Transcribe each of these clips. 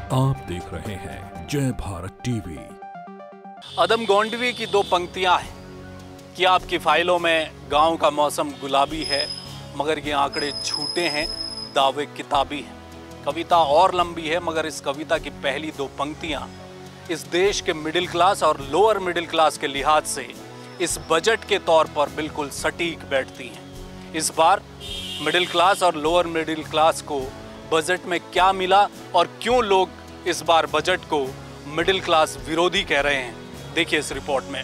आप देख रहे हैं जय भारत टीवी। अदम गोंडवी की दो पंक्तियां हैं कि आपकी फाइलों में गांव का मौसम गुलाबी है, मगर ये आंकड़े झूठे हैं, दावे किताबी हैं। कविता और लंबी है, मगर इस कविता की पहली दो पंक्तियां इस देश के मिडिल क्लास और लोअर मिडिल क्लास के लिहाज से इस बजट के तौर पर बिल्कुल सटीक बैठती हैं। इस बार मिडिल क्लास और लोअर मिडिल क्लास को बजट में क्या मिला और क्यों लोग इस बार बजट को मिडिल क्लास विरोधी कह रहे हैं, देखिए इस रिपोर्ट में।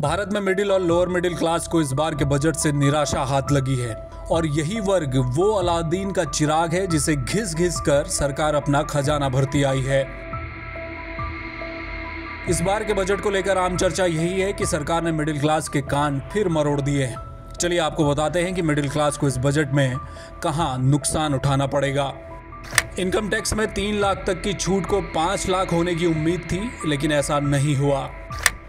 भारत में मिडिल और लोअर मिडिल क्लास को इस बार के बजट से निराशा हाथ लगी है और यही वर्ग वो अलादीन का चिराग है जिसे घिस घिस कर सरकार अपना खजाना भरती आई है। इस बार के बजट को लेकर आम चर्चा यही है कि सरकार ने मिडिल क्लास के कान फिर मरोड़ दिए हैं। चलिए आपको बताते हैं कि मिडिल क्लास को इस बजट में कहां नुकसान उठाना पड़ेगा। इनकम टैक्स में 3 लाख तक की छूट को 5 लाख होने की उम्मीद थी, लेकिन ऐसा नहीं हुआ।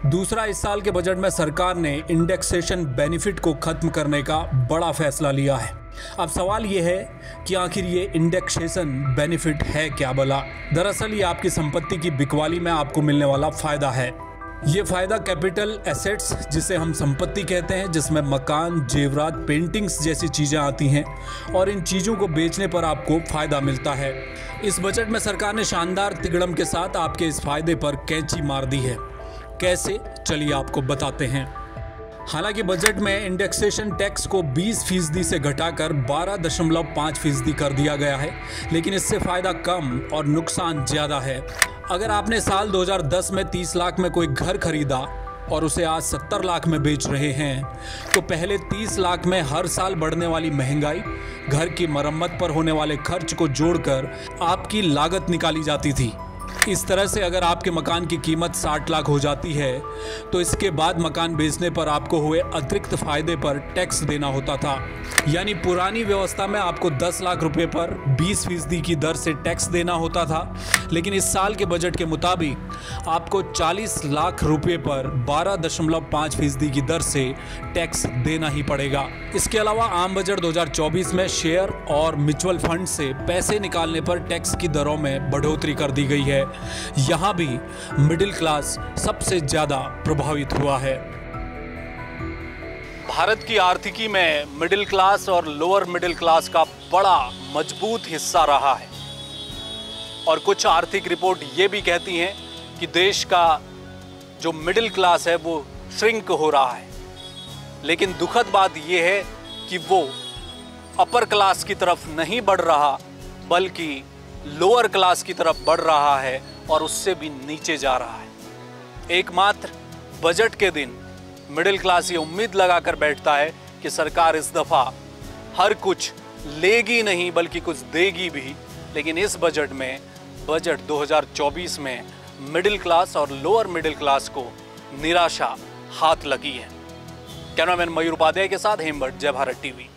दूसरा, इस साल के बजट में सरकार ने इंडेक्सेशन बेनिफिट को खत्म करने का बड़ा फैसला लिया है। अब सवाल ये है कि आखिर ये इंडेक्सेशन बेनिफिट है क्या भला? दरअसल ये आपकी संपत्ति की बिकवाली में आपको मिलने वाला फायदा है। ये फायदा कैपिटल एसेट्स, जिसे हम संपत्ति कहते हैं, जिसमें मकान, जेवरात, पेंटिंग्स जैसी चीजें आती हैं और इन चीजों को बेचने पर आपको फायदा मिलता है। इस बजट में सरकार ने शानदार तिगड़म के साथ आपके इस फायदे पर कैंची मार दी है। कैसे, चलिए आपको बताते हैं। हालांकि बजट में इंडेक्सेशन टैक्स को 20% से घटाकर 12.5% कर दिया गया है, लेकिन इससे फायदा कम और नुकसान ज्यादा है। अगर आपने साल 2010 में 30 लाख में कोई घर खरीदा और उसे आज 70 लाख में बेच रहे हैं, तो पहले 30 लाख में हर साल बढ़ने वाली महंगाई, घर की मरम्मत पर होने वाले खर्च को जोड़कर आपकी लागत निकाली जाती थी। इस तरह से अगर आपके मकान की कीमत 60 लाख हो जाती है, तो इसके बाद मकान बेचने पर आपको हुए अतिरिक्त फायदे पर टैक्स देना होता था। यानी पुरानी व्यवस्था में आपको 10 लाख रुपए पर 20% की दर से टैक्स देना होता था, लेकिन इस साल के बजट के मुताबिक आपको 40 लाख रुपए पर 12.5% की दर से टैक्स देना ही पड़ेगा। इसके अलावा आम बजट 2024 में शेयर और म्यूचुअल फंड से पैसे निकालने पर टैक्स की दरों में बढ़ोतरी कर दी गई है। यहां भी मिडिल क्लास सबसे ज्यादा प्रभावित हुआ है। भारत की आर्थिकी में मिडिल क्लास और लोअर मिडिल क्लास का बड़ा मजबूत हिस्सा रहा है और कुछ आर्थिक रिपोर्ट ये भी कहती हैं कि देश का जो मिडिल क्लास है वो श्रिंक हो रहा है। लेकिन दुखद बात यह है कि वो अपर क्लास की तरफ नहीं बढ़ रहा, बल्कि लोअर क्लास की तरफ बढ़ रहा है और उससे भी नीचे जा रहा है। एकमात्र बजट के दिन मिडिल क्लास ये उम्मीद लगाकर बैठता है कि सरकार इस दफा हर कुछ लेगी नहीं बल्कि कुछ देगी भी, लेकिन इस बजट 2024 में मिडिल क्लास और लोअर मिडिल क्लास को निराशा हाथ लगी है। कैमरामैन मयूर उपाध्याय के साथ हेमभट्ट, जय भारत टीवी।